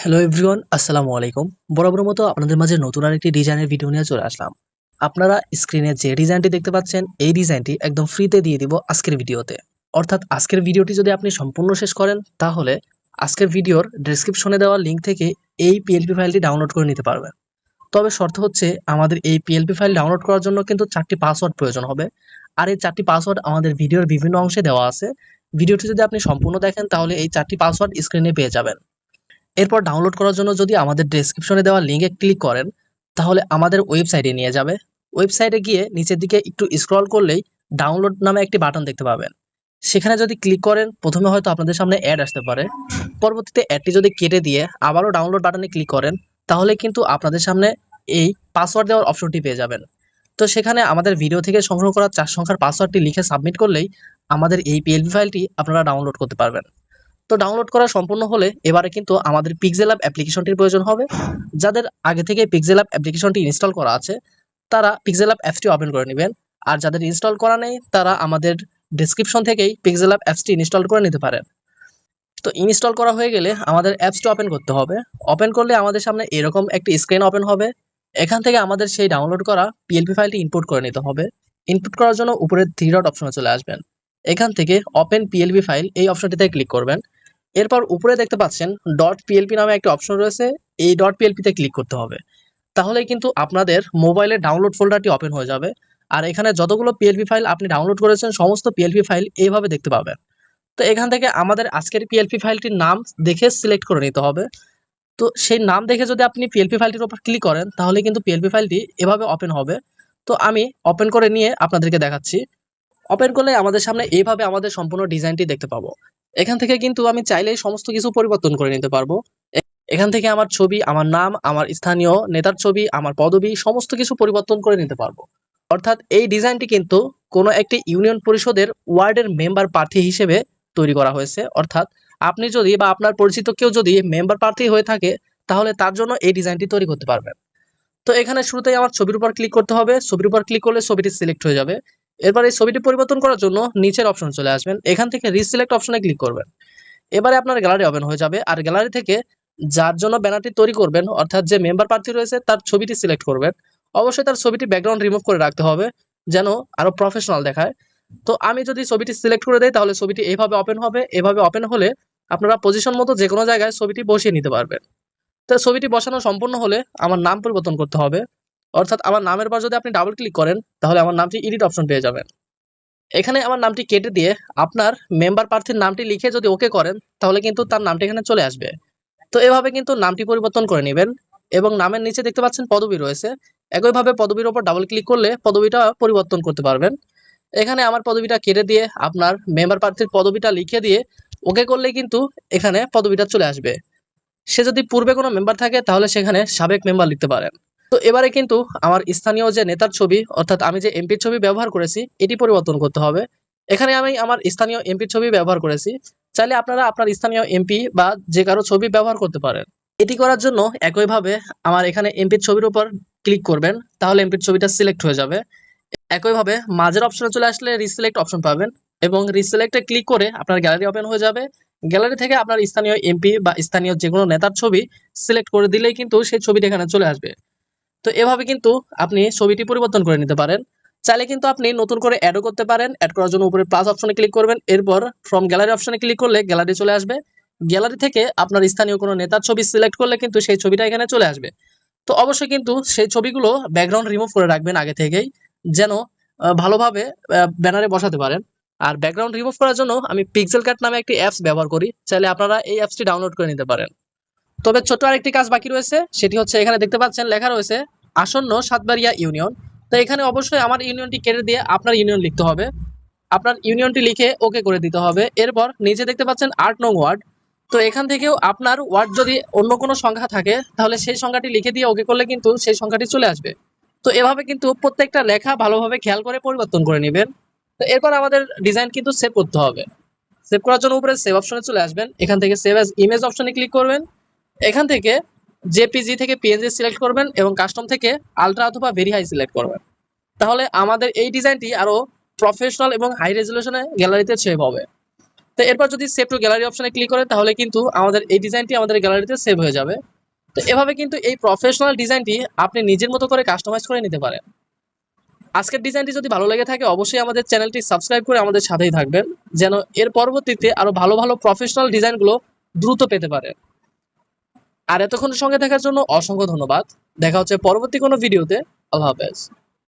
Hello everyone, আসসালামু আলাইকুম। বরাবর মতো আপনাদের মাঝে নতুন আরেকটি ডিজাইনের ভিডিও নিয়ে চলে আসলাম। আপনারা স্ক্রিনে যে ডিজাইনটি দেখতে পাচ্ছেন, এই ডিজাইনটি একদম ফ্রিতে দিয়ে দিব আজকের ভিডিওতে। অর্থাৎ আজকের ভিডিওটি যদি আপনি সম্পূর্ণ শেষ করেন, তাহলে আজকের ভিডিওর ডেসক্রিপশনে দেওয়া লিঙ্ক থেকে এই পিএলপি ফাইলটি ডাউনলোড করে নিতে পারবেন। তবে শর্ত হচ্ছে, আমাদের এই পিএলপি ফাইল ডাউনলোড করার জন্য কিন্তু 4টি পাসওয়ার্ড প্রয়োজন হবে। আর এই 4টি পাসওয়ার্ড আমাদের ভিডিওর বিভিন্ন অংশে দেওয়া আছে। ভিডিওটি যদি আপনি সম্পূর্ণ দেখেন, তাহলে এই 4টি পাসওয়ার্ড স্ক্রিনে পেয়ে যাবেন। এরপর ডাউনলোড করার জন্য যদি আমাদের ডেসক্রিপশনে দেওয়া লিঙ্কে ক্লিক করেন, তাহলে আমাদের ওয়েবসাইটে নিয়ে যাবে। ওয়েবসাইটে গিয়ে নিচের দিকে একটু স্ক্রল করলেই ডাউনলোড নামে একটি বাটন দেখতে পাবেন। সেখানে যদি ক্লিক করেন, প্রথমে হয়তো আপনাদের সামনে অ্যাড আসতে পারে। পরবর্তীতে অ্যাডটি যদি কেটে দিয়ে আবারও ডাউনলোড বাটনে ক্লিক করেন, তাহলে কিন্তু আপনাদের সামনে এই পাসওয়ার্ড দেওয়ার অপশনটি পেয়ে যাবেন। তো সেখানে আমাদের ভিডিও থেকে সংগ্রহ করা 4 সংখ্যার পাসওয়ার্ডটি লিখে সাবমিট করলেই আমাদের এই পিএলপি ফাইলটি আপনারা ডাউনলোড করতে পারবেন। তো ডাউনলোড করা সম্পূর্ণ হলে এবারে কিন্তু আমাদের পিক্সেল অ্যাপ অ্যাপ্লিকেশনটির প্রয়োজন হবে। যাদের আগে থেকে পিক্সেল অ্যাপ অ্যাপ্লিকেশনটি ইনস্টল করা আছে, তারা পিক্সেল অ্যাপ অ্যাপসটি ওপেন করে নেবেন। আর যাদের ইনস্টল করা নেই, তারা আমাদের ডেসক্রিপশন থেকেই পিক্সেল অ্যাপ অ্যাপসটি ইনস্টল করে নিতে পারেন। তো ইনস্টল করা হয়ে গেলে আমাদের অ্যাপসটি ওপেন করতে হবে। ওপেন করলে আমাদের সামনে এরকম একটি স্ক্রিন ওপেন হবে। এখান থেকে আমাদের সেই ডাউনলোড করা পিএলপি ফাইলটি ইনপুট করে নিতে হবে। ইনপুট করার জন্য উপরের 3 ডট অপশনে চলে আসবেন। এখান থেকে ওপেন পিএলপি ফাইল এই অপশনটিতে ক্লিক করবেন। এরপর উপরে দেখতে পাচ্ছেন ডট পিএলপি নামে একটা অপশন রয়েছে। এই ডট পিএলপিতে ক্লিক করতে হবে। তাহলেই কিন্তু আপনাদের মোবাইলে ডাউনলোড ফোল্ডারটি ওপেন হয়ে যাবে। আর এখানে যতগুলো পিএলপি ফাইল আপনি ডাউনলোড করেছেন, সমস্ত পিএলপি ফাইল এইভাবে দেখতে পাবেন। তো এখান থেকে আমাদের আজকের পিএলপি ফাইলটির নাম দেখে সিলেক্ট করে নিতে হবে। তো সেই নাম দেখে যদি আপনি পিএলপি ফাইলটির উপর ক্লিক করেন, তাহলে কিন্তু পিএলপি ফাইলটি এভাবে ওপেন হবে। তো আমি ওপেন করে নিয়ে আপনাদেরকে দেখাচ্ছি। ওপেন করলে আমাদের সামনে এইভাবে আমাদের সম্পূর্ণ ডিজাইনটি দেখতে পাবো। এখান থেকে কিন্তু আমি চাইলেই সমস্ত কিছু পরিবর্তন করে নিতে পারবো। এখান থেকে আমার ছবি, আমার নাম, আমার স্থানীয় নেতার ছবি, আমার পদবি সমস্ত কিছু পরিবর্তন করে নিতে পারবো। অর্থাৎ এই ডিজাইনটি কিন্তু কোনো একটি ইউনিয়ন পরিষদের ওয়ার্ডের মেম্বার প্রার্থী হিসেবে তৈরি করা হয়েছে। অর্থাৎ আপনি যদি বা আপনার পরিচিত কেউ যদি মেম্বার প্রার্থী হয়ে থাকে, তাহলে তার জন্য এই ডিজাইনটি তৈরি করতে পারবেন। তো এখানে শুরুতেই আমার ছবির উপর ক্লিক করতে হবে। ছবির উপর ক্লিক করলে ছবিটি সিলেক্ট হয়ে যাবে। এরপর এই ছবিটি পরিবর্তন করার জন্য নিচের অপশন চলে আসবেন। এখান থেকে রিসিলেক্ট অপশনে ক্লিক করবেন। এবারে আপনার গ্যালারি ওপেন হয়ে যাবে। আর গ্যালারি থেকে যার জন্য ব্যানারটি তৈরি করবেন, অর্থাৎ যে মেম্বার প্রার্থী রয়েছে তার ছবিটি সিলেক্ট করবেন। অবশ্যই তার ছবিটি ব্যাকগ্রাউন্ড রিমুভ করে রাখতে হবে, যেন আরো প্রফেশনাল দেখায়। তো আমি যদি ছবিটি সিলেক্ট করে দেই, তাহলে ছবিটি এইভাবে ওপেন হবে। এভাবে ওপেন হলে আপনারা পজিশন মতো যে কোনো জায়গায় ছবিটি বসিয়ে নিতে পারবেন। তো ছবিটি বসানো সম্পূর্ণ হলে আমার নাম পরিবর্তন করতে হবে। অর্থাৎ আমার নামের পর যদি আপনি ডাবল ক্লিক করেন, তাহলে আমার নামটি এডিট অপশন পেয়ে যাবেন। এখানে আমার নামটি কেটে দিয়ে আপনার মেম্বার প্রার্থীর নামটি লিখে যদি ওকে করেন, তাহলে কিন্তু তার নামটি এখানে চলে আসবে। তো এভাবে কিন্তু নামটি পরিবর্তন করে নেবেন। এবং নামের নিচে দেখতে পাচ্ছেন পদবি রয়েছে। একইভাবে পদবির উপর ডাবল ক্লিক করলে পদবিটা পরিবর্তন করতে পারবেন। এখানে আমার পদবিটা কেটে দিয়ে আপনার মেম্বার প্রার্থীর পদবিটা লিখে দিয়ে ওকে করলেই কিন্তু এখানে পদবিটা চলে আসবে। সে যদি পূর্বে কোনো মেম্বার থাকে, তাহলে সেখানে সাবেক মেম্বার লিখতে পারেন। তো এবারে কিন্তু আমার স্থানীয় যে নেতার ছবি, অর্থাৎ আমি যে এমপির ছবি ব্যবহার করেছি, এটি পরিবর্তন করতে হবে। এখানে আমি আমার স্থানীয় এমপির ছবি ব্যবহার করেছি। চাইলে আপনারা আপনার স্থানীয় এমপি বা যে কারো ছবি ব্যবহার করতে পারেন। এটি করার জন্য একইভাবে আমার এখানে এমপির ছবির উপর ক্লিক করবেন, তাহলে এমপির ছবিটা সিলেক্ট হয়ে যাবে। একইভাবে মাঝের অপশনে চলে আসলে রিসিলেক্ট অপশন পাবেন, এবং রিসিলেক্টে ক্লিক করে আপনার গ্যালারি ওপেন হয়ে যাবে। গ্যালারি থেকে আপনার স্থানীয় এমপি বা স্থানীয় যে কোনো নেতার ছবি সিলেক্ট করে দিলেই কিন্তু সেই ছবিটি এখানে চলে আসবে। তো এভাবে কিন্তু আপনি ছবিটি পরিবর্তন করে নিতে পারেন। চাইলে কিন্তু আপনি নতুন করে অ্যাডও করতে পারেন। অ্যাড করার জন্য উপরে প্লাস অপশনে ক্লিক করবেন। এরপর ফ্রম গ্যালারি অপশনে ক্লিক করলে গ্যালারি চলে আসবে। গ্যালারি থেকে আপনার স্থানীয় কোনো নেতার ছবি সিলেক্ট করলে কিন্তু সেই ছবিটা এখানে চলে আসবে। তো অবশ্যই কিন্তু সেই ছবিগুলো ব্যাকগ্রাউন্ড রিমুভ করে রাখবেন আগে থেকেই, যেন ভালোভাবে ব্যানারে বসাতে পারেন। আর ব্যাকগ্রাউন্ড রিমুভ করার জন্য আমি পিক্সেল কাট নামে একটি অ্যাপস ব্যবহার করি। চাইলে আপনারা এই অ্যাপসটি ডাউনলোড করে নিতে পারেন। তবে ছোট্ট আরেকটি কাজ বাকি রয়েছে, সেটি হচ্ছে এখানে দেখতে পাচ্ছেন লেখা রয়েছে আসন্ন সাতবাড়িয়া ইউনিয়ন। তো এখানে অবশ্যই আমার ইউনিয়নটি কেটে দিয়ে আপনার ইউনিয়ন লিখতে হবে। আপনার ইউনিয়নটি লিখে ওকে করে দিতে হবে। এরপর নিচে দেখতে পাচ্ছেন 8 নং ওয়ার্ড। তো এখান থেকেও আপনার ওয়ার্ড যদি অন্য কোনো সংখ্যা থাকে, তাহলে সেই সংখ্যাটি লিখে দিয়ে ওকে করলে কিন্তু সেই সংখ্যাটি চলে আসবে। তো এভাবে কিন্তু প্রত্যেকটা লেখা ভালোভাবে খেয়াল করে পরিবর্তন করে নেবেন। তো এরপর আমাদের ডিজাইন কিন্তু সেভ করতে হবে। সেভ করার জন্য উপরে সেভ অপশনে চলে আসবেন। এখান থেকে সেভ অ্যাজ ইমেজ অপশনে ক্লিক করবেন। এখান থেকে জেপিজি থেকে পিএনজি সিলেক্ট করবেন এবং কাস্টম থেকে আলট্রা অথবা ভেরি হাই সিলেক্ট করবেন। তাহলে আমাদের এই ডিজাইনটি আরো প্রফেশনাল এবং হাই রেজুলেশনে গ্যালারিতে সেভ হবে। তো এরপর যদি সেভ টু গ্যালারি অপশনে ক্লিক করেন তাহলে কিন্তু আমাদের এই ডিজাইনটি আমাদের গ্যালারিতে সেভ হয়ে যাবে। তো এভাবে কিন্তু এই প্রফেশনাল ডিজাইনটি আপনি নিজের মতো করে কাস্টমাইজ করে নিতে পারেন। আজকের ডিজাইনটি যদি ভালো লেগে থাকে অবশ্যই আমাদের চ্যানেলটি সাবস্ক্রাইব করে আমাদের সাথেই থাকবেন, যেন এর পরবর্তীতে আরো ভালো ভালো প্রফেশনাল ডিজাইনগুলো দ্রুত পেতে পারে। আর এতক্ষণ সঙ্গে থাকার জন্য অসংখ্য ধন্যবাদ। দেখা হচ্ছে পরবর্তী কোনো ভিডিওতে। আল্লাহ হাফেজ।